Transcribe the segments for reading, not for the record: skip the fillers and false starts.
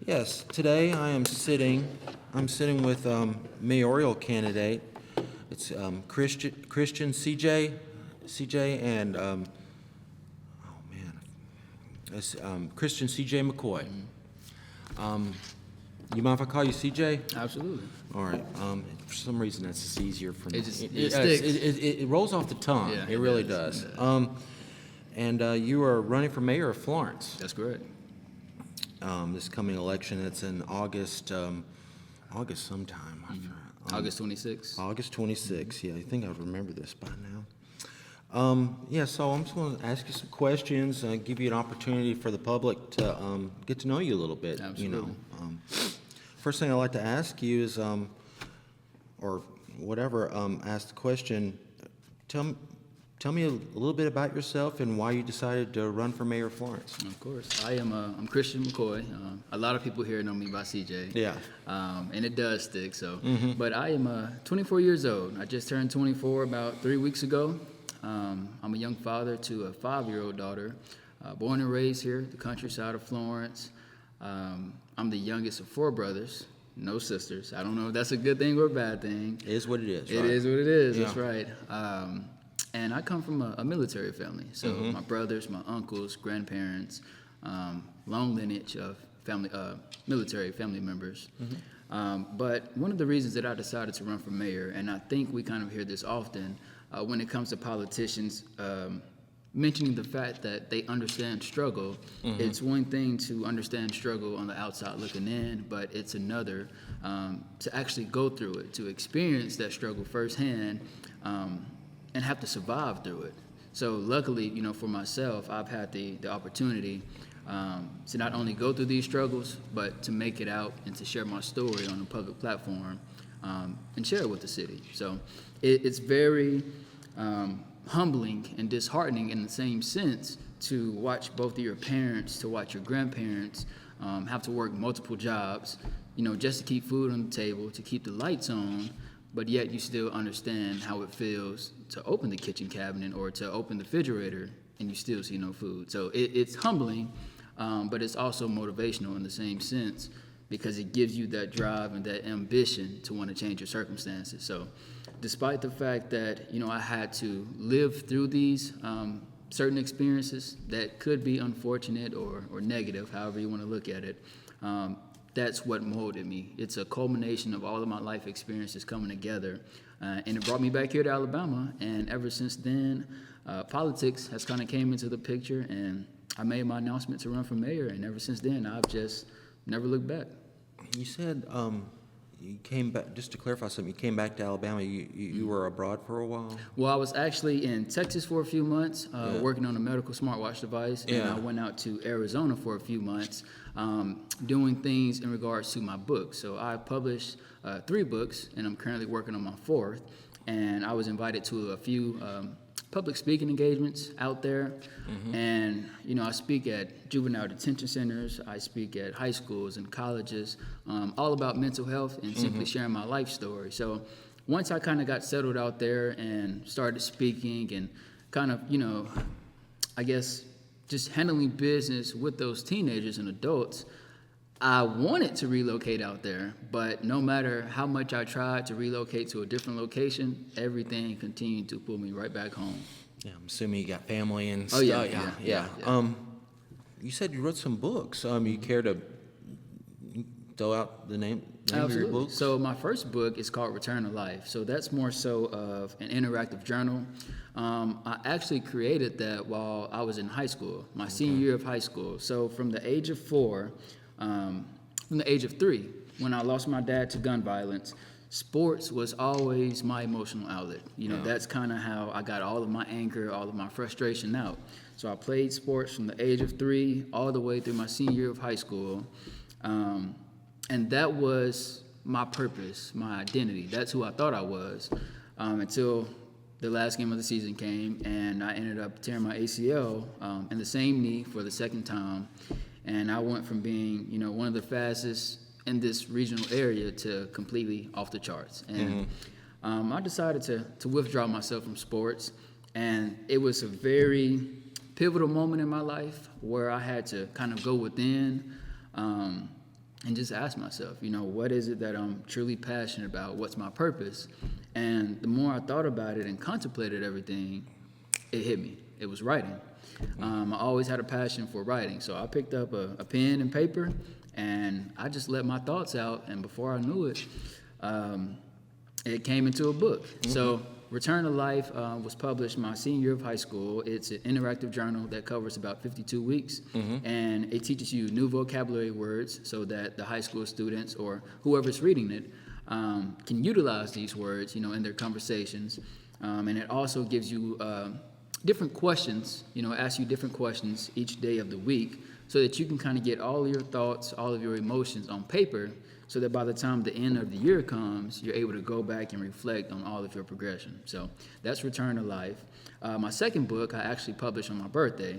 Yes, today I'm sitting with mayoral candidate. It's Christian CJ, and oh man, it's Christian CJ McCoy. You mind if I call you CJ? Absolutely. All right. For some reason, that's just easier for me. It just It sticks. it rolls off the tongue. Yeah, it really does. And you are running for mayor of Florence. That's correct. This coming election, it's in August, August sometime. August 26th. August 26th. Yeah, I think I would remember this by now. Yeah, so I'm just going to ask you some questions and give you an opportunity for the public to get to know you a little bit. Absolutely. First thing I'd like to ask you is, or whatever, ask the question. Tell me a little bit about yourself and why you decided to run for mayor of Florence. Of course. I'm Christian McCoy. A lot of people here know me by CJ. Yeah. And it does stick. So, But I am 24 years old. I just turned 24 about 3 weeks ago. I'm a young father to a 5-year-old daughter, born and raised here, the countryside of Florence. I'm the youngest of 4 brothers, no sisters. I don't know if that's a good thing or a bad thing. It is what it is. It right? is what it is. Yeah. That's right. And I come from a military family. So my brothers, my uncles, grandparents, long lineage of family, military family members. But one of the reasons that I decided to run for mayor, and I think we kind of hear this often when it comes to politicians mentioning the fact that they understand struggle. It's one thing to understand struggle on the outside looking in, but it's another to actually go through it, to experience that struggle firsthand, and have to survive through it. So luckily, for myself, I've had the opportunity to not only go through these struggles, but to make it out and to share my story on a public platform and share it with the city. So it's very humbling and disheartening in the same sense to watch both of your parents, to watch your grandparents have to work multiple jobs, just to keep food on the table, to keep the lights on, but yet you still understand how it feels to open the kitchen cabinet or to open the refrigerator and you still see no food. So it's humbling, but it's also motivational in the same sense because it gives you that drive and that ambition to want to change your circumstances. So despite the fact that, I had to live through these certain experiences that could be unfortunate or negative, however you want to look at it, that's what molded me. It's a culmination of all of my life experiences coming together. And it brought me back here to Alabama. And ever since then, politics has kind of came into the picture. And I made my announcement to run for mayor. And ever since then, I've just never looked back. You said you came back, just to clarify something, you came back to Alabama. You were abroad for a while? Well, I was actually in Texas for a few months, working on a medical smartwatch device, and I went out to Arizona for a few months, doing things in regards to my book. So I published 3 books, and I'm currently working on my 4th, and I was invited to a few public speaking engagements out there, and I speak at juvenile detention centers, I speak at high schools and colleges, all about mental health and simply sharing my life story. So once I kind of got settled out there and started speaking and kind of, I guess just handling business with those teenagers and adults, I wanted to relocate out there, but no matter how much I tried to relocate to a different location, everything continued to pull me right back home. Yeah, I'm assuming you got family and stuff. Oh, yeah. You said you wrote some books. You care to throw out the name of your books? So my first book is called Return to Life. So that's more so of an interactive journal. I actually created that while I was in high school, my senior year of high school. So from the age of 4, from the age of 3, when I lost my dad to gun violence, sports was always my emotional outlet. That's kind of how I got all of my anger, all of my frustration out. So I played sports from the age of 3 all the way through my senior year of high school. And that was my purpose, my identity. That's who I thought I was until the last game of the season came, and I ended up tearing my ACL in the same knee for the 2nd time. And I went from being, one of the fastest in this regional area to completely off the charts. And I decided to withdraw myself from sports. And it was a very pivotal moment in my life where I had to kind of go within and just ask myself, what is it that I'm truly passionate about? What's my purpose? And the more I thought about it and contemplated everything, it hit me. It was writing. I always had a passion for writing, so I picked up a pen and paper, and I just let my thoughts out, and before I knew it, it came into a book. So Return to Life was published my senior year of high school. It's an interactive journal that covers about 52 weeks, and it teaches you new vocabulary words so that the high school students or whoever's reading it can utilize these words, in their conversations. And it also gives you different questions, asks you different questions each day of the week so that you can kind of get all of your thoughts, all of your emotions on paper, so that by the time the end of the year comes, you're able to go back and reflect on all of your progression. So that's Return to Life. My second book I actually published on my birthday,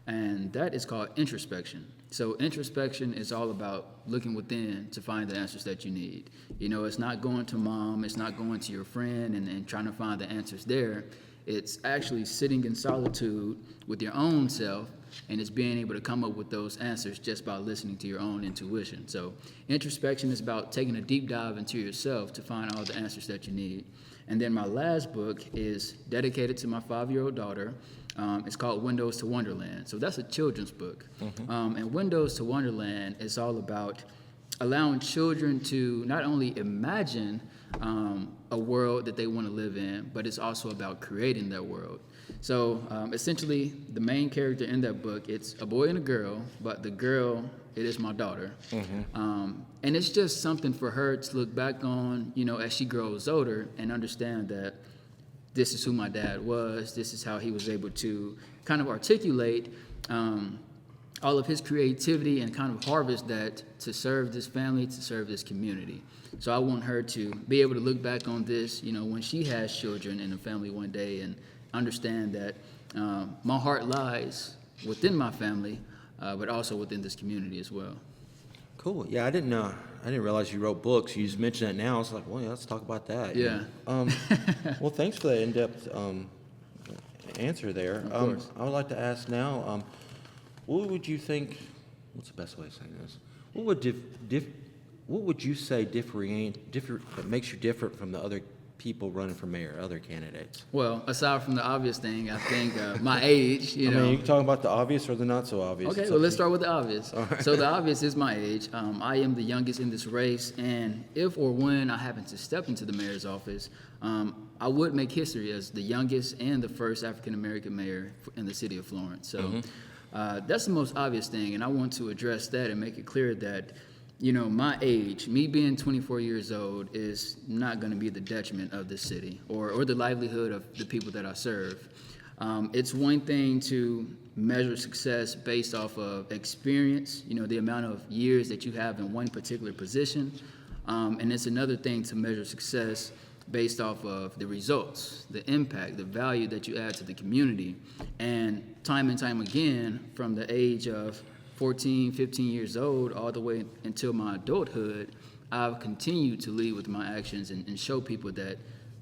and that is called Introspection. So introspection is all about looking within to find the answers that you need. It's not going to mom, it's not going to your friend and trying to find the answers there. It's actually sitting in solitude with your own self, and it's being able to come up with those answers just by listening to your own intuition. So introspection is about taking a deep dive into yourself to find all the answers that you need. And then my last book is dedicated to my 5-year-old daughter. It's called Windows to Wonderland. So that's a children's book. And Windows to Wonderland is all about allowing children to not only imagine a world that they want to live in, but it's also about creating that world. So essentially, the main character in that book, it's a boy and a girl, but the girl, it is my daughter. And it's just something for her to look back on, as she grows older and understand that this is who my dad was, this is how he was able to kind of articulate all of his creativity and kind of harvest that to serve this family, to serve this community. So I want her to be able to look back on this, when she has children and a family one day and understand that my heart lies within my family, but also within this community as well. Cool. Yeah, I didn't realize you wrote books. You just mentioned that now. I was like, well, yeah, let's talk about that. Yeah. Well, thanks for that in-depth answer there. Of course. I would like to ask now, what would you think? What's the best way of saying this? What would you say that makes you different from the other people running for mayor, other candidates? Well, aside from the obvious thing, I think my age, I mean, you can talk about the obvious or the not so obvious. Okay, well, let's start with the obvious. Right. So the obvious is my age. I am the youngest in this race, and if or when I happen to step into the mayor's office, I would make history as the youngest and the first African-American mayor in the city of Florence. So that's the most obvious thing, and I want to address that and make it clear that my age, me being 24 years old, is not going to be the detriment of the city or the livelihood of the people that I serve. It's one thing to measure success based off of experience, the amount of years that you have in one particular position. And it's another thing to measure success based off of the results, the impact, the value that you add to the community. And time again, from the age of 14, 15 years old, all the way until my adulthood, I've continued to lead with my actions and show people that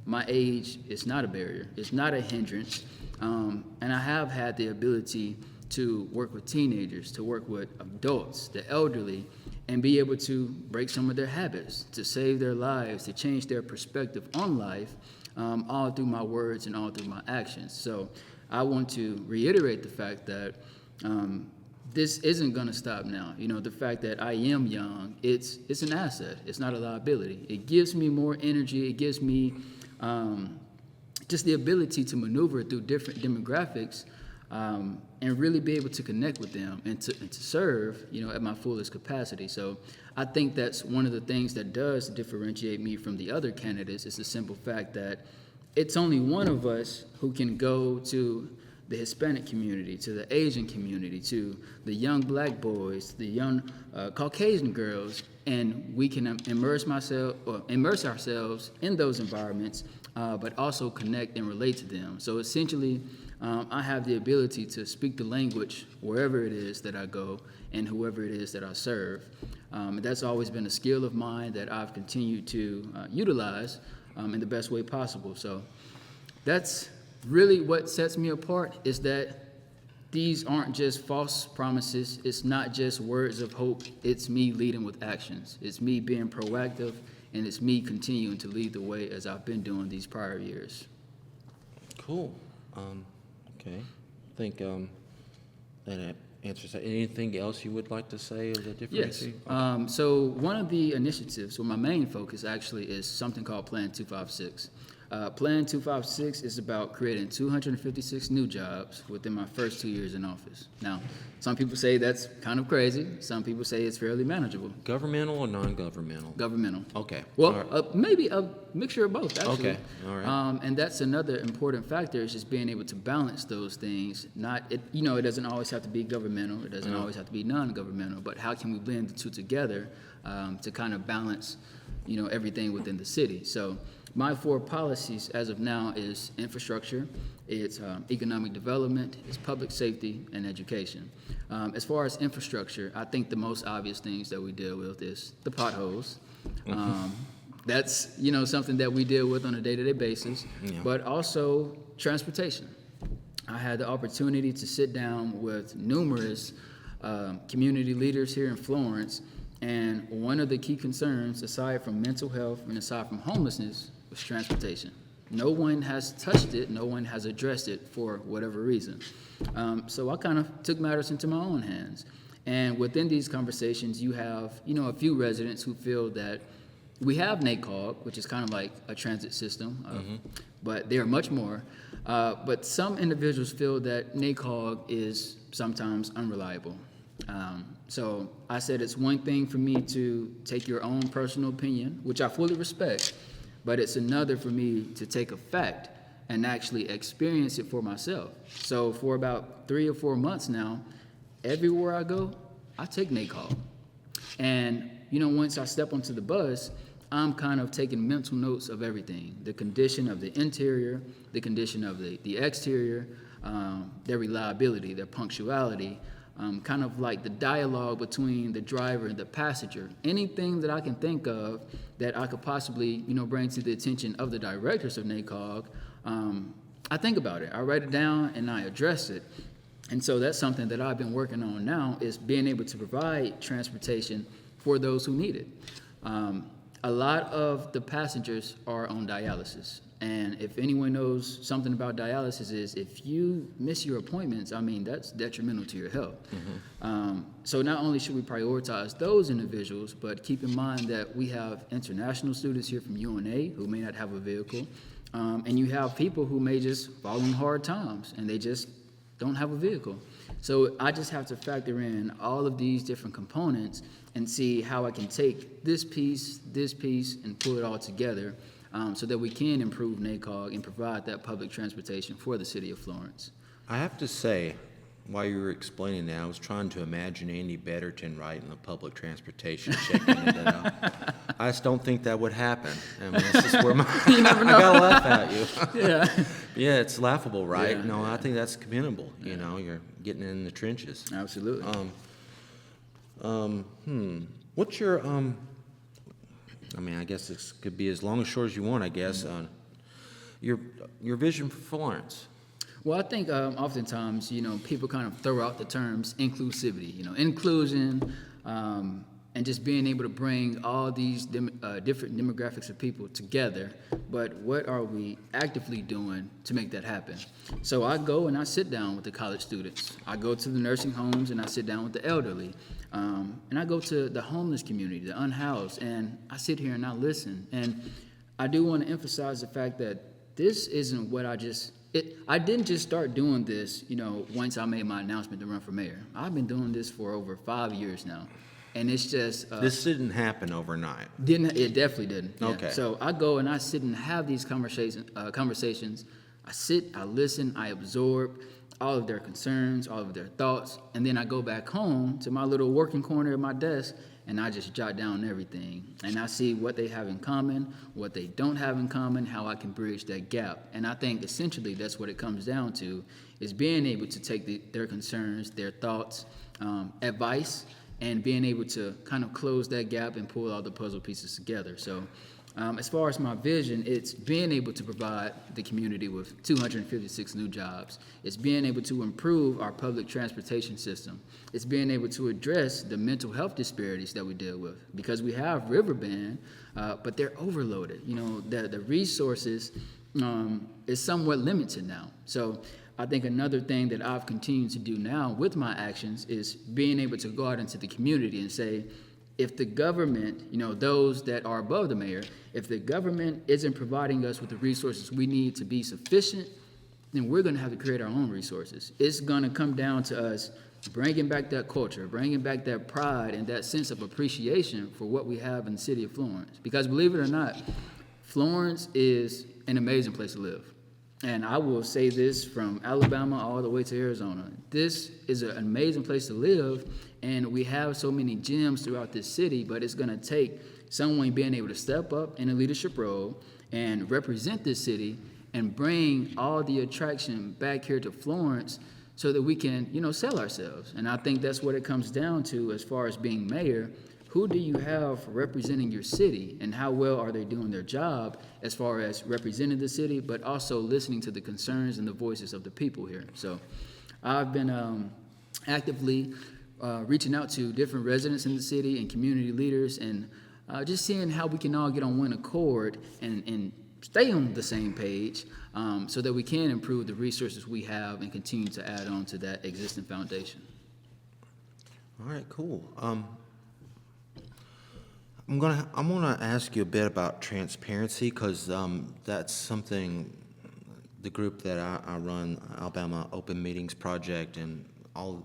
my age is not a barrier, it's not a hindrance. And I have had the ability to work with teenagers, to work with adults, the elderly, and be able to break some of their habits, to save their lives, to change their perspective on life, all through my words and all through my actions. So I want to reiterate the fact that this isn't going to stop now. The fact that I am young, it's an asset. It's not a liability. It gives me more energy. It gives me just the ability to maneuver through different demographics and really be able to connect with them and to serve, at my fullest capacity. So I think that's one of the things that does differentiate me from the other candidates is the simple fact that it's only one of us who can go to the Hispanic community, to the Asian community, to the young black boys, the young Caucasian girls, and we can immerse ourselves in those environments, but also connect and relate to them. So essentially, I have the ability to speak the language wherever it is that I go and whoever it is that I serve. That's always been a skill of mine that I've continued to utilize in the best way possible. So that's really what sets me apart, is that these aren't just false promises. It's not just words of hope. It's me leading with actions. It's me being proactive, and it's me continuing to lead the way as I've been doing these prior years. Cool. Okay. I think that answers that. Anything else you would like to say of the difference? Yes. So one of the initiatives, my main focus actually is something called Plan 256. Plan 256 is about creating 256 new jobs within my first 2 years in office. Now, some people say that's kind of crazy. Some people say it's fairly manageable. Governmental or non-governmental? Governmental. Okay. Well, right. maybe a mixture of both, actually. Okay. All right. And that's another important factor is just being able to balance those things. It doesn't always have to be governmental. It doesn't always have to be non-governmental. But how can we blend the two together to kind of balance, everything within the city? So my 4 policies as of now is infrastructure, it's economic development, it's public safety, and education. As far as infrastructure, I think the most obvious things that we deal with is the potholes. That's, something that we deal with on a day-to-day basis, but also transportation. I had the opportunity to sit down with numerous community leaders here in Florence, and one of the key concerns, aside from mental health and aside from homelessness, was transportation. No one has touched it, no one has addressed it for whatever reason. So I kind of took matters into my own hands. And within these conversations, you have, a few residents who feel that we have NACOG, which is kind of like a transit system, but there are much more. But some individuals feel that NACOG is sometimes unreliable. So I said it's one thing for me to take your own personal opinion, which I fully respect, but it's another for me to take a fact and actually experience it for myself. So for about 3 or 4 months now, everywhere I go, I take NACOG. And, once I step onto the bus, I'm kind of taking mental notes of everything, the condition of the interior, the condition of the exterior, their reliability, their punctuality, kind of like the dialogue between the driver and the passenger. Anything that I can think of that I could possibly, bring to the attention of the directors of NACOG, I think about it. I write it down and I address it. And so that's something that I've been working on now is being able to provide transportation for those who need it. A lot of the passengers are on dialysis. And if anyone knows something about dialysis is if you miss your appointments, that's detrimental to your health. So not only should we prioritize those individuals, but keep in mind that we have international students here from UNA who may not have a vehicle. And you have people who may just fall on hard times and they just don't have a vehicle. So I just have to factor in all of these different components and see how I can take this piece, and pull it all together so that we can improve NACOG and provide that public transportation for the city of Florence. I have to say, while you were explaining that, I was trying to imagine Andy Betterton riding the public transportation, checking it out. I just don't think that would happen. That's just where You never know. I gotta laugh at you. Yeah. Yeah, it's laughable, right? Yeah, No, I think that's commendable. You're getting in the trenches. Absolutely. What's your I guess this could be as long or short as you want, I guess. Your vision for Florence. Well, I think oftentimes, people kind of throw out the terms inclusivity, inclusion, and just being able to bring all these different demographics of people together. But what are we actively doing to make that happen? So I go and I sit down with the college students. I go to the nursing homes and I sit down with the elderly. And I go to the homeless community, the unhoused, and I sit here and I listen. And I do want to emphasize the fact that this isn't what I didn't just start doing this, once I made my announcement to run for mayor. I've been doing this for over 5 years now. And it's just... this didn't happen overnight. It definitely didn't. Yeah. Okay. So I go and I sit and have these conversations. I sit, I listen, I absorb all of their concerns, all of their thoughts, and then I go back home to my little working corner at my desk, and I just jot down everything. And I see what they have in common, what they don't have in common, how I can bridge that gap. And I think essentially that's what it comes down to, is being able to take their concerns, their thoughts, advice, and being able to kind of close that gap and pull all the puzzle pieces together. So as far as my vision, it's being able to provide the community with 256 new jobs. It's being able to improve our public transportation system. It's being able to address the mental health disparities that we deal with, because we have Riverbend, but they're overloaded. You know, the resources is somewhat limited now. So I think another thing that I've continued to do now with my actions is being able to go out into the community and say, if the government, you know, those that are above the mayor, if the government isn't providing us with the resources we need to be sufficient, then we're going to have to create our own resources. It's going to come down to us bringing back that culture, bringing back that pride and that sense of appreciation for what we have in the city of Florence. Because believe it or not, Florence is an amazing place to live. And I will say this from Alabama all the way to Arizona. This is an amazing place to live, and we have so many gems throughout this city, but it's gonna take someone being able to step up in a leadership role and represent this city and bring all the attraction back here to Florence so that we can, you know, sell ourselves. And I think that's what it comes down to as far as being mayor. Who do you have representing your city, and how well are they doing their job as far as representing the city, but also listening to the concerns and the voices of the people here? So I've been actively reaching out to different residents in the city and community leaders, and just seeing how we can all get on one accord and stay on the same page, so that we can improve the resources we have and continue to add on to that existing foundation. All right, cool. I'm gonna ask you a bit about transparency, because that's something the group that I run, Alabama Open Meetings Project, and a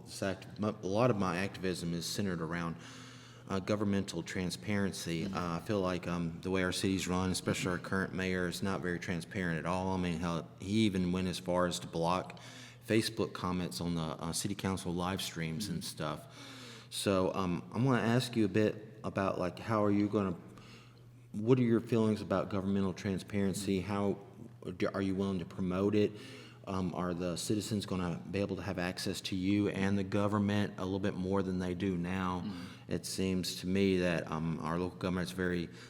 lot of my activism is centered around governmental transparency. I feel like the way our city's run, especially our current mayor, is not very transparent at all. I mean, hell, he even went as far as to block Facebook comments on the city council live streams and stuff. So I'm going to ask you a bit about, like, what are your feelings about governmental transparency? How are you willing to promote it? Are the citizens going to be able to have access to you and the government a little bit more than they do now? It seems to me that our local government's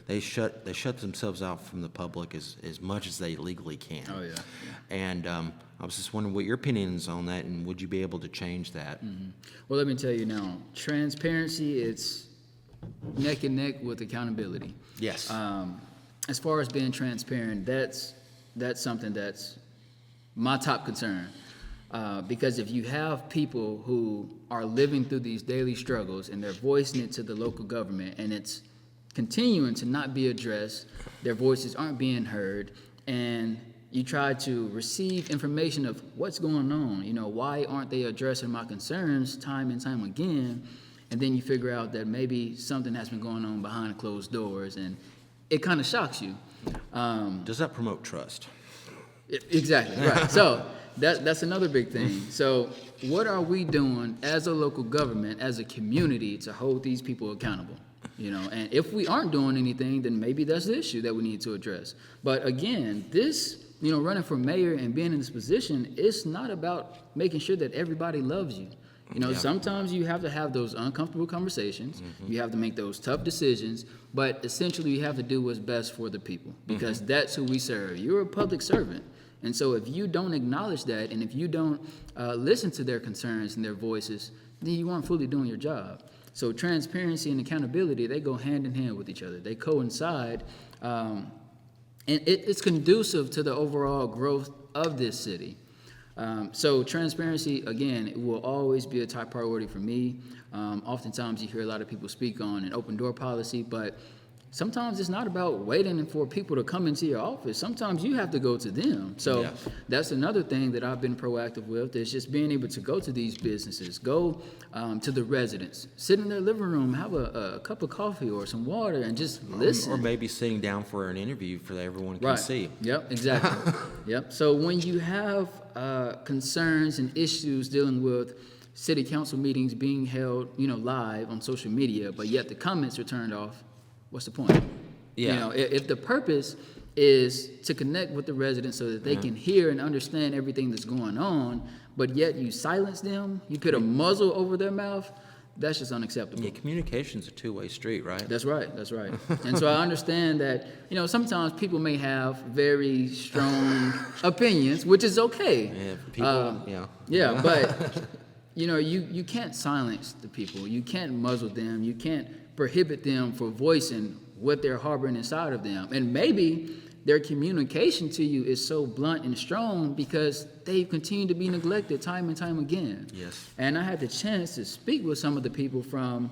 they shut themselves out from the public as much as they legally can. Oh, yeah. And I was just wondering what your opinion is on that, and would you be able to change that? Well, let me tell you now, transparency, it's neck and neck with accountability. Yes. As far as being transparent, that's something that's my top concern. Because if you have people who are living through these daily struggles and they're voicing it to the local government and it's continuing to not be addressed, their voices aren't being heard, and you try to receive information of what's going on, you know, why aren't they addressing my concerns time and time again, and then you figure out that maybe something has been going on behind closed doors, and it kind of shocks you. Does that promote trust? Exactly, right. So that's another big thing. So what are we doing as a local government, as a community, to hold these people accountable? You know, and if we aren't doing anything, then maybe that's the issue that we need to address. But again, this, you know, running for mayor and being in this position, it's not about making sure that everybody loves you. You know, sometimes you have to have those uncomfortable conversations. You have to make those tough decisions, but essentially you have to do what's best for the people, because that's who we serve. You're a public servant. And so if you don't acknowledge that, and if you don't listen to their concerns and their voices, then you aren't fully doing your job. So transparency and accountability, they go hand in hand with each other. They coincide, and it's conducive to the overall growth of this city. So transparency, again, it will always be a top priority for me. Oftentimes you hear a lot of people speak on an open door policy, but sometimes it's not about waiting for people to come into your office. Sometimes you have to go to them. So that's another thing that I've been proactive with, is just being able to go to these businesses, go to the residents, sit in their living room, have a cup of coffee or some water, and just listen. Or maybe sitting down for an interview for everyone can see. Yep, exactly. Yep. So when you have concerns and issues dealing with city council meetings being held, you know, live on social media, but yet the comments are turned off, what's the point? Yeah. You know, if the purpose is to connect with the residents so that they can hear and understand everything that's going on, but yet you silence them, you put a muzzle over their mouth, That's just unacceptable. Yeah, communication's a two-way street, right? That's right. That's right. And so I understand that, sometimes people may have very strong opinions, which is okay. Yeah, people, Yeah, but, you can't silence the people. You can't muzzle them. You can't prohibit them from voicing what they're harboring inside of them. And maybe their communication to you is so blunt and strong because they continue to be neglected time and time again. Yes. And I had the chance to speak with some of the people from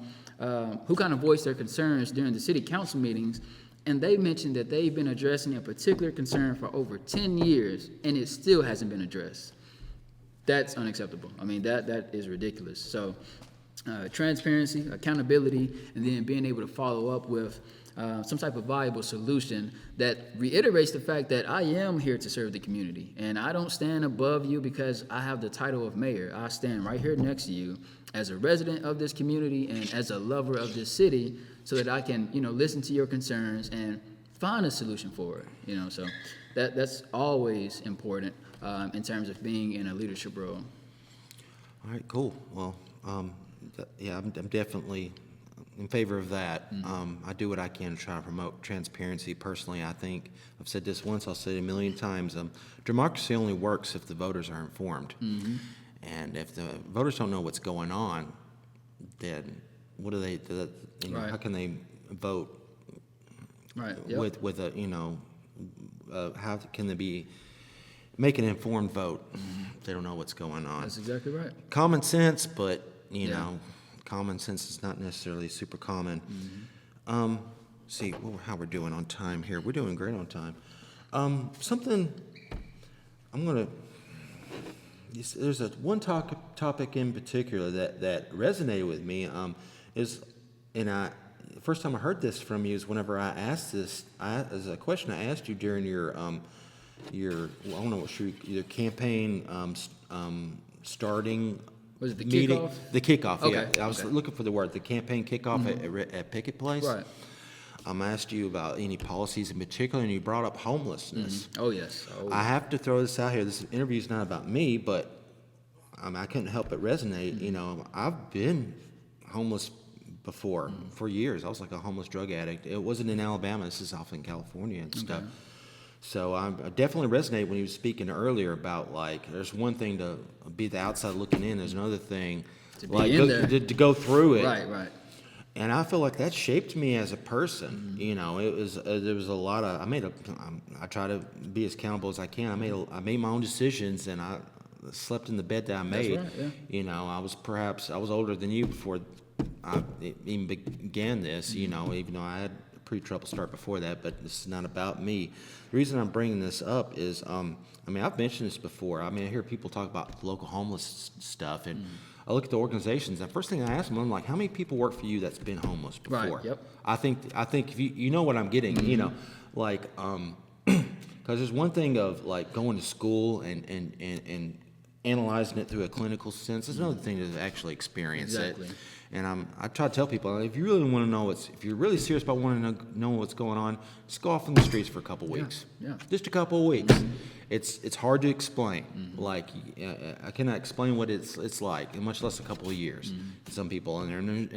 who kind of voiced their concerns during the city council meetings, and they mentioned that they've been addressing a particular concern for over 10 years, and it still hasn't been addressed. That's unacceptable. I mean, that is ridiculous. So transparency, accountability, and then being able to follow up with some type of viable solution that reiterates the fact that I am here to serve the community. And I don't stand above you because I have the title of mayor. I stand right here next to you as a resident of this community and as a lover of this city so that I can, listen to your concerns and find a solution for it. So that's always important in terms of being in a leadership role. All right, cool. Well, yeah, I'm definitely in favor of that. I do what I can to try to promote transparency. Personally, I think, I've said this once, I'll say it a million times, democracy only works if the voters are informed. And if the voters don't know what's going on, then what do they, Right. how can they vote Right. Yep. with a, how can they make an informed vote if they don't know what's going on? That's exactly right. Common sense, but, common sense is not necessarily super common. See how we're doing on time here. We're doing great on time. Something I'm gonna. There's one topic in particular that resonated with me. The first time I heard this from you is whenever I asked this. As a question I asked you during your I don't know what your campaign starting. Was it the meeting, kickoff? The kickoff, Okay, yeah. I was looking for the word, the campaign kickoff at Pickett Place. Right. I asked you about any policies in particular, and you brought up homelessness. Oh, yes. Oh, I have to throw this out here. This interview is not about me, but I couldn't help but resonate. I've been homeless before for years. I was like a homeless drug addict. It wasn't in Alabama. This is off in California and stuff. So I definitely resonate when he was speaking earlier about, like, there's one thing to be the outside looking in. There's another thing to be in there. To go through it. Right. And I feel like that shaped me as a person. It was there was a lot of I try to be as accountable as I can. I made my own decisions, and I slept in the bed that I made. That's right, yeah. I was older than you before I even began this. Even though I had a pretty troubled start before that, but this is not about me. The reason I'm bringing this up is, I've mentioned this before. I hear people talk about local homeless stuff, and I look at the organizations. And the first thing I ask them, I'm like, how many people work for you that's been homeless before? Right. Yep. I think if you know what I'm getting, because there's one thing of like going to school and analyzing it through a clinical sense. There's another thing to actually experience Exactly. it. And I try to tell people, if you really want to know if you're really serious about wanting to know what's going on, just go off in the streets for a couple weeks. Yeah. Just a couple of weeks. It's hard to explain. Like I cannot explain what it's like, much less a couple of years. To some people, and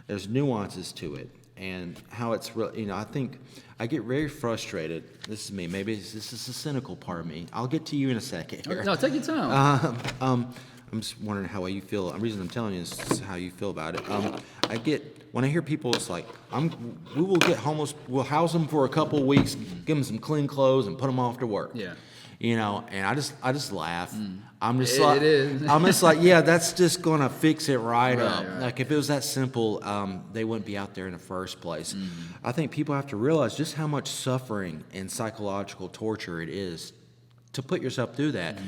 there's nuances to it, and how it's real. I think I get very frustrated. This is me. Maybe this is a cynical part of me. I'll get to you in a second here. No, take your time. I'm just wondering how you feel. The reason I'm telling you is how you feel about it. When I hear people, it's like, we will get homeless, we'll house them for a couple of weeks, give them some clean clothes, and put them off to work. Yeah. And I just laugh. I'm just It is. I'm just like, yeah, that's just gonna fix it right up. Right. Like if it was that simple, they wouldn't be out there in the first place. I think people have to realize just how much suffering and psychological torture it is to put yourself through that.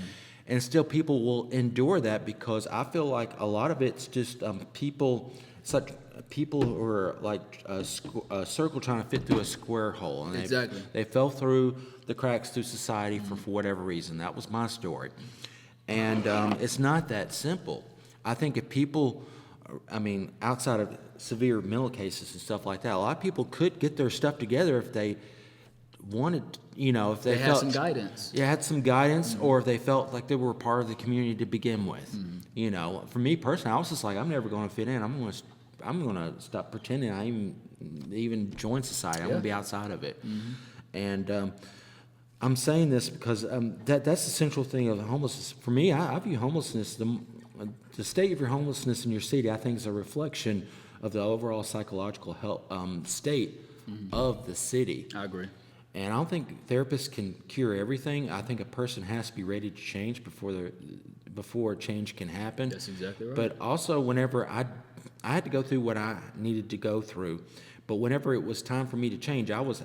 And still people will endure that because I feel like a lot of it's just people who are like a circle trying to fit through a square hole. And Exactly. They fell through the cracks through society for whatever reason. That was my story. And it's not that simple. I think if people, outside of severe mental cases and stuff like that, a lot of people could get their stuff together if they wanted, if They they had felt some guidance. yeah, had some guidance, or if they felt like they were part of the community to begin with. For me personally, I was just like, I'm never going to fit in. I'm gonna stop pretending I even join society. I'm gonna be outside of it. And I'm saying this because that's the central thing of homelessness. For me, I view homelessness, the state of your homelessness in your city, I think is a reflection of the overall psychological health state of the city. I agree. And I don't think therapists can cure everything. I think a person has to be ready to change before change can happen. That's exactly right. But also, whenever I had to go through what I needed to go through, but whenever it was time for me to change, I was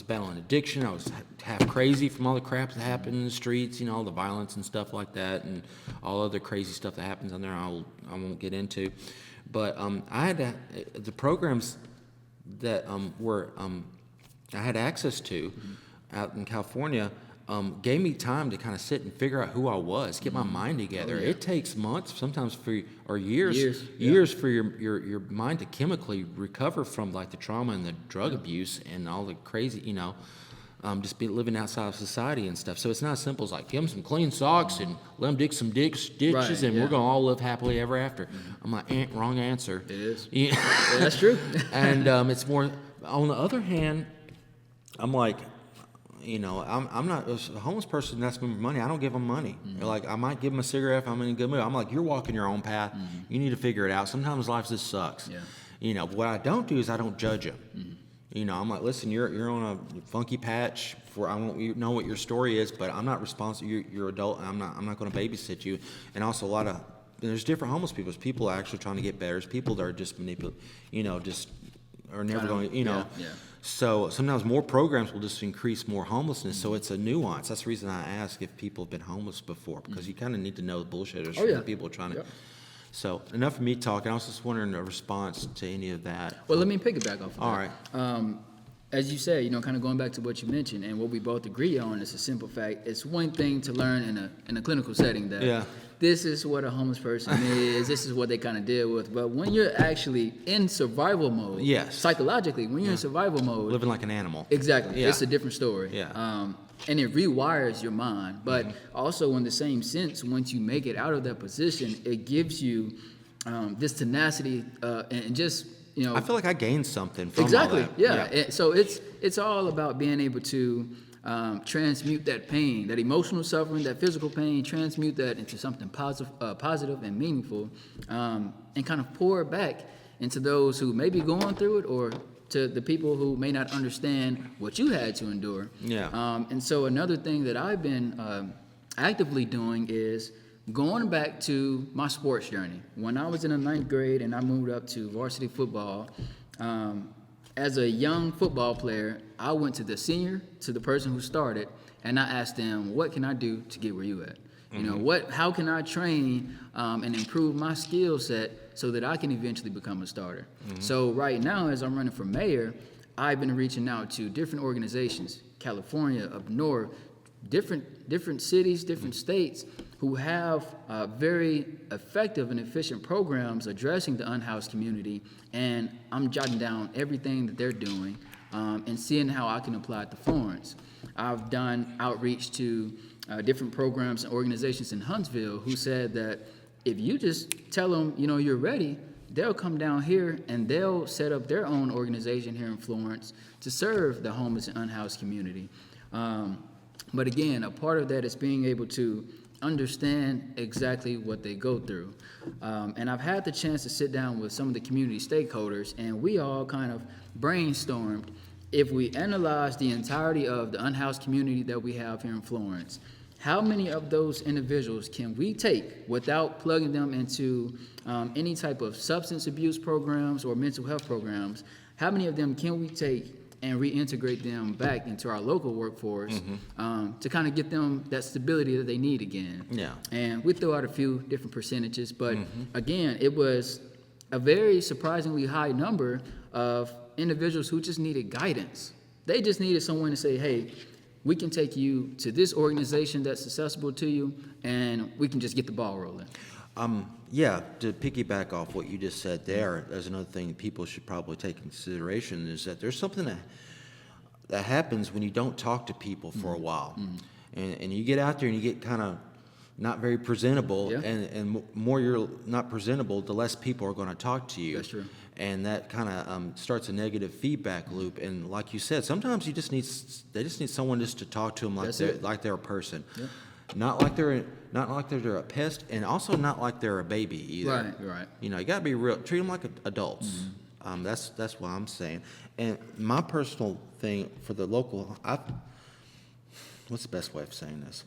battling addiction. I was half crazy from all the crap that happened in the streets, all the violence and stuff like that, and all other crazy stuff that happens on there. I won't get into. But I had the programs that I had access to out in California gave me time to kind of sit and figure out who I was, get my mind together. It takes months, sometimes or years for your mind to chemically recover from like the trauma and the drug abuse and all the crazy, just be living outside of society and stuff. So it's not as simple as like give them some clean socks and let them dig some ditches and we're gonna all live happily ever after. I'm like, wrong answer. It is. Yeah. Yeah, that's true. And it's more. On the other hand, I'm like, I'm not a homeless person that's moving money. I don't give them money. Like I might give them a cigarette if I'm in a good mood. I'm like, you're walking your own path. You need to figure it out. Sometimes life just sucks. Yeah. But what I don't do is I don't judge them. I'm like, listen, you're on a funky patch. I don't know what your story is, but I'm not responsible. You're adult, and I'm not going to babysit you. And also there's different homeless people. There's people actually trying to get better. There's people that are just just are never going. Yeah. So sometimes more programs will just increase more homelessness. So it's a nuance. That's the reason I ask if people have been homeless before, because you kind of need to know the bullshitters from the people trying to. So enough of me talking. I was just wondering a response to any of that. Well, let me piggyback off of that. All right. As you say, kind of going back to what you mentioned and what we both agree on is a simple fact. It's one thing to learn in a clinical setting that this is what a homeless person is, this is what they kind of deal with. But when you're actually in survival mode, psychologically, when you're in survival mode, living like an animal. Exactly. It's a different story. Yeah. And it rewires your mind. But also in the same sense, once you make it out of that position, it gives you this tenacity and just, I feel like I gained something from all that. Yeah. So it's all about being able to transmute that pain, that emotional suffering, that physical pain, transmute that into something positive and meaningful, and kind of pour it back into those who may be going through it or to the people who may not understand what you had to endure. And so another thing that I've been actively doing is going back to my sports journey. When I was in the 9th grade and I moved up to varsity football, as a young football player, I went to the person who started, and I asked them, what can I do to get where you at? How can I train and improve my skill set so that I can eventually become a starter? So right now, as I'm running for mayor, I've been reaching out to different organizations, California, up north, different cities, different states, who have very effective and efficient programs addressing the unhoused community, and I'm jotting down everything that they're doing and seeing how I can apply it to Florence. I've done outreach to different programs and organizations in Huntsville who said that if you just tell them, you're ready, they'll come down here and they'll set up their own organization here in Florence to serve the homeless and unhoused community. But again, a part of that is being able to understand exactly what they go through. And I've had the chance to sit down with some of the community stakeholders, and we all kind of brainstormed, if we analyze the entirety of the unhoused community that we have here in Florence, how many of those individuals can we take without plugging them into any type of substance abuse programs or mental health programs? How many of them can we take and reintegrate them back into our local workforce to kind of get them that stability that they need again? And we threw out a few different percentages, but again, it was a very surprisingly high number of individuals who just needed guidance. They just needed someone to say, hey, we can take you to this organization that's accessible to you, and we can just get the ball rolling. To piggyback off what you just said there's another thing that people should probably take into consideration is that there's something that that happens when you don't talk to people for a while. And you get out there and you get kind of not very presentable, Yeah. and more you're not presentable, the less people are going to talk to you. That's true. And that kind of starts a negative feedback loop. And like you said, sometimes they just need someone just to talk to them like they're a person, Yeah. not like they're a pest, and also not like they're a baby either. Right. You know, you got to be real. Treat them like adults. That's what I'm saying. And my personal thing for the local, what's the best way of saying this?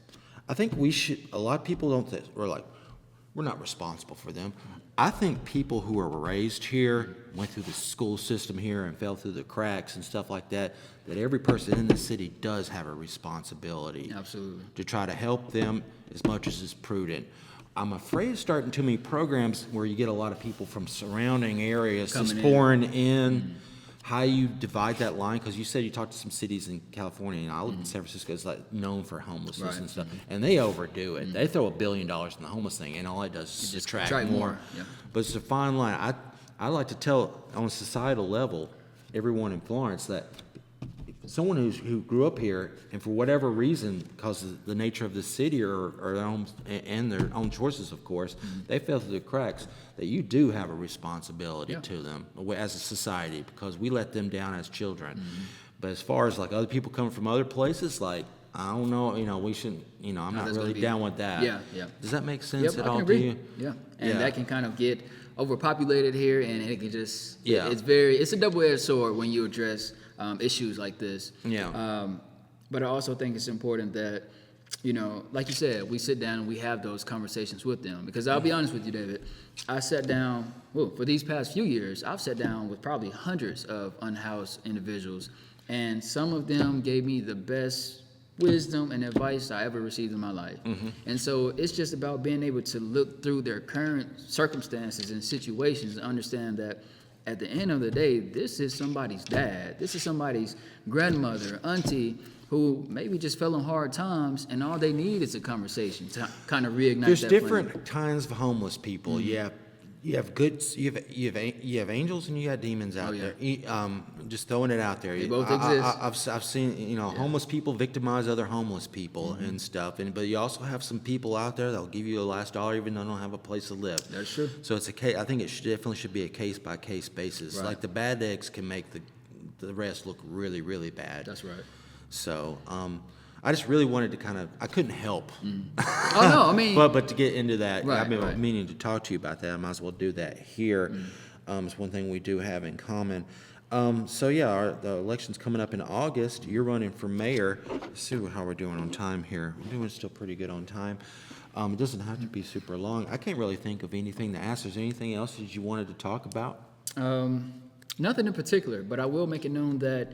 I think we should. A lot of people don't think we're not responsible for them. I think people who are raised here, went through the school system here, and fell through the cracks and stuff like that. That every person in the city does have a responsibility. Absolutely. To try to help them as much as is prudent. I'm afraid of starting too many programs where you get a lot of people from surrounding areas just pouring in. How you divide that line, because you said you talked to some cities in California, and I live in San Francisco, is like known for homelessness and stuff, and they overdo it. They throw $1 billion in the homeless thing, and all it does is just attract more. Yeah. But it's a fine line. I like to tell on a societal level, everyone in Florence, that someone who grew up here and for whatever reason, because of the nature of the city or their own, and their own choices, of course, they fell through the cracks, that you do have a responsibility to them as a society, because we let them down as children. But as far as like other people coming from other places, like, I don't know, we shouldn't, I'm not really down with that. Yeah. Does that make sense at I all can to agree. you? Yeah, and that can kind of get overpopulated here, and it can just, Yeah. it's a double-edged sword when you address issues like this. Yeah. But I also think it's important that, like you said, we sit down and we have those conversations with them. Because I'll be honest with you, David, I sat down, for these past few years, I've sat down with probably hundreds of unhoused individuals, and some of them gave me the best wisdom and advice I ever received in my life. And so it's just about being able to look through their current circumstances and situations and understand that at the end of the day, this is somebody's dad, this is somebody's grandmother, auntie, who maybe just fell on hard times, and all they need is a conversation to kind of reignite There's that different flame. kinds of homeless people. You have good, you have angels and you have demons out there. Just throwing it out there. They both exist. I've seen homeless people victimize other homeless people and stuff. But you also have some people out there that'll give you the last dollar even though they don't have a place to live. That's true. So it's a case. I think it definitely should be a case by case basis. Right. Like the bad eggs can make the rest look really, really bad. That's right. So I just really wanted to I couldn't help. Oh no, I mean, But to get into that, Right, I've been right. meaning to talk to you about that. I might as well do that here. It's one thing we do have in common. The election's coming up in August. You're running for mayor. Let's see how we're doing on time here. We're doing still pretty good on time. It doesn't have to be super long. I can't really think of anything to ask. Is there anything else that you wanted to talk about? Nothing in particular, but I will make it known that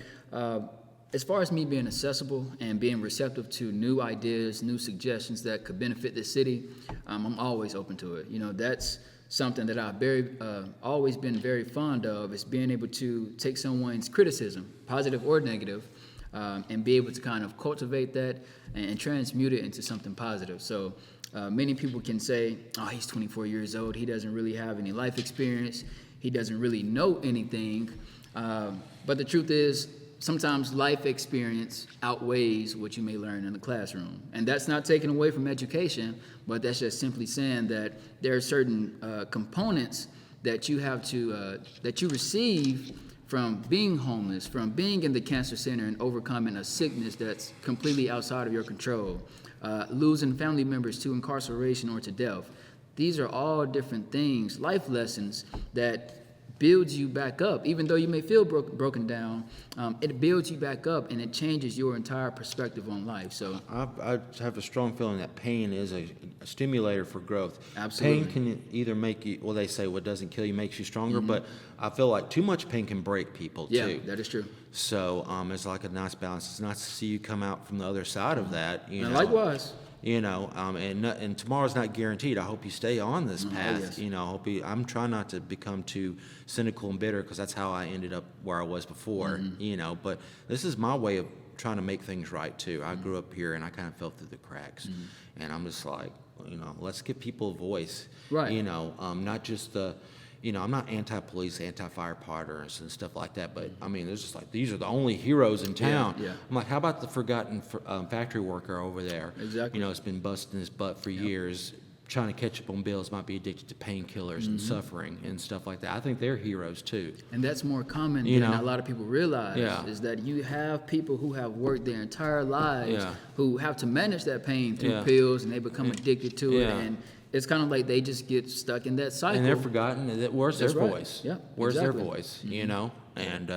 as far as me being accessible and being receptive to new ideas, new suggestions that could benefit the city, I'm always open to it. That's something that I've always been very fond of, is being able to take someone's criticism, positive or negative, and be able to kind of cultivate that and transmute it into something positive. So many people can say, oh, he's 24 years old, he doesn't really have any life experience, he doesn't really know anything. But the truth is, sometimes life experience outweighs what you may learn in the classroom. And that's not taken away from education, but that's just simply saying that there are certain components that you have to, that you receive from being homeless, from being in the cancer center and overcoming a sickness that's completely outside of your control, losing family members to incarceration or to death. These are all different things, life lessons that builds you back up. Even though you may feel broken down, it builds you back up and it changes your entire perspective on life. So I have a strong feeling that pain is a stimulator for growth. Absolutely. Pain can either make you, they say what doesn't kill you makes you stronger, but I feel like too much pain can break people too. yeah, that is true. So it's like a nice balance. It's nice to see you come out from the other side of that. And likewise. And tomorrow's not guaranteed. I hope you stay on this path. yes. I'm trying not to become too cynical and bitter, because that's how I ended up where I was before. But this is my way of trying to make things right too. I grew up here and I kind of fell through the cracks, and I'm just like, let's give people a voice. Right. Not just the I'm not anti-police, anti-firefighters and stuff like that, but I mean, there's just like, these are the only heroes in town. Yeah. I'm like, how about the forgotten factory worker over there? Exactly. It's been busting his butt for years, trying to catch up on bills, might be addicted to painkillers and suffering and stuff like that. I think they're heroes too. And that's more common You than know? a lot of people realize, Yeah. is that you have people who have worked their entire lives Yeah. who have to manage that pain through Yeah. pills, and they become addicted to it. Yeah. And it's kind of like they just get stuck in that cycle. And they're forgotten. Where's their That's right. voice? Yeah, Where's exactly. their voice? And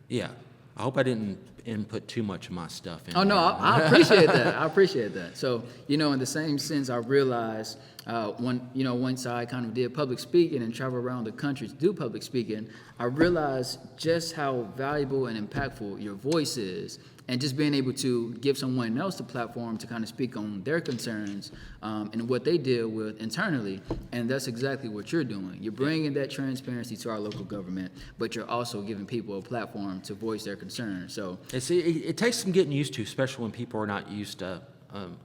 yeah, I hope I didn't input too much of my stuff in. Oh, no, there. I appreciate that. I appreciate that. So, in the same sense, I realized once I kind of did public speaking and travel around the country to do public speaking, I realized just how valuable and impactful your voice is. And just being able to give someone else the platform to kind of speak on their concerns and what they deal with internally. And that's exactly what you're doing. You're bringing that transparency to our local government, but you're also giving people a platform to voice their concerns. So It takes some getting used to, especially when people are not used to.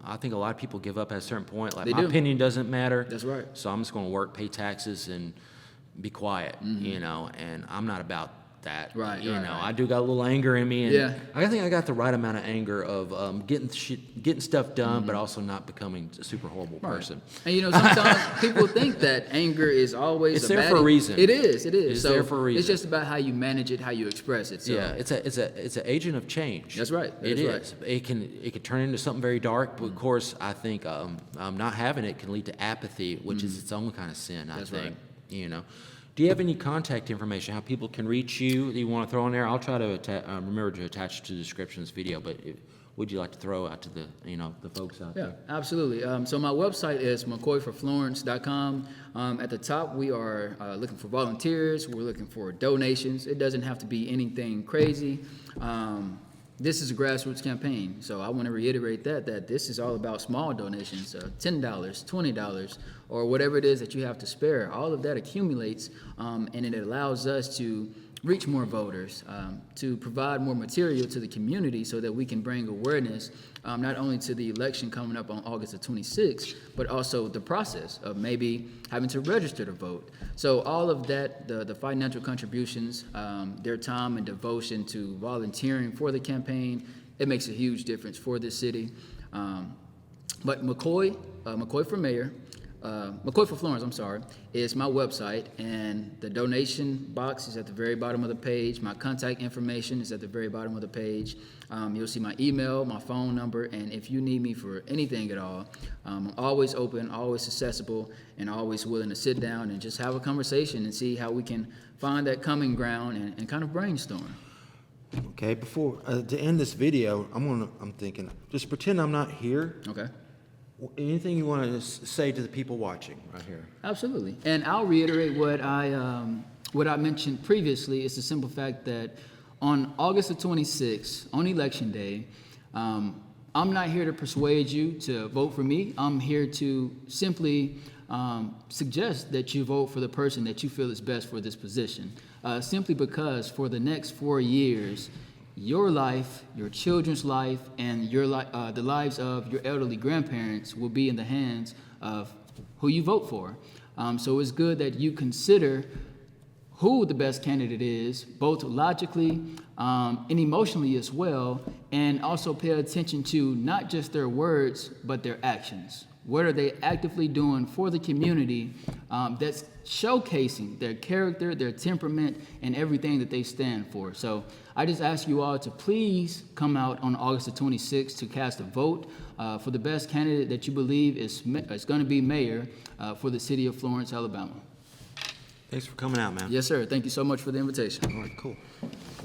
I think a lot of people give up at a certain point. Like, They my do. opinion doesn't matter. That's right. So I'm just going to work, pay taxes, and be quiet. And I'm not about that. Right, You right, know, right. I do got a little anger in me, and Yeah. I think I got the right amount of anger of getting stuff done, but also not becoming a super horrible person. And sometimes people think that anger is always It's a there bad for a reason. It is. It's so there for a reason. It's just about how you manage it, how you express it. So Yeah, it's an agent of change. That's right. That It is is. right. It can turn into something very dark, but of course, I think not having it can lead to apathy, which is its own kind of sin. That's I think. right. Do you have any contact information? How people can reach you that you want to throw in there? I'll try to remember to attach it to the description of this video. But would you like to throw out to the the folks out Yeah, there? absolutely. So my website is McCoyforFlorence.com. At the top, we are looking for volunteers. We're looking for donations. It doesn't have to be anything crazy. This is a grassroots campaign, so I want to reiterate that this is all about small donations, $10, $20, or whatever it is that you have to spare. All of that accumulates, and it allows us to reach more voters, to provide more material to the community so that we can bring awareness not only to the election coming up on August the 26th, but also the process of maybe having to register to vote. So all of that, the financial contributions, their time and devotion to volunteering for the campaign, it makes a huge difference for this city. But McCoy for Mayor, McCoy for Florence, is my website, and the donation box is at the very bottom of the page. My contact information is at the very bottom of the page. You'll see my email, my phone number, and if you need me for anything at all, I'm always open, always accessible, and always willing to sit down and just have a conversation and see how we can find that common ground and kind of brainstorm. Okay. Before to end this video, I'm thinking, just pretend I'm not here. Okay? Anything you want to say to the people watching right here? Absolutely. And I'll reiterate what I mentioned previously. It's the simple fact that on August the 26th, on Election Day, I'm not here to persuade you to vote for me. I'm here to simply suggest that you vote for the person that you feel is best for this position. Simply because for the next 4 years, your life, your children's life, and the lives of your elderly grandparents will be in the hands of who you vote for. So it's good that you consider who the best candidate is, both logically and emotionally as well, and also pay attention to not just their words, but their actions. What are they actively doing for the community that's showcasing their character, their temperament, and everything that they stand for? So I just ask you all to please come out on August the 26th to cast a vote for the best candidate that you believe is going to be mayor for the city of Florence, Alabama. Thanks for coming out, man. Yes, sir. Thank you so much for the invitation. All right, cool.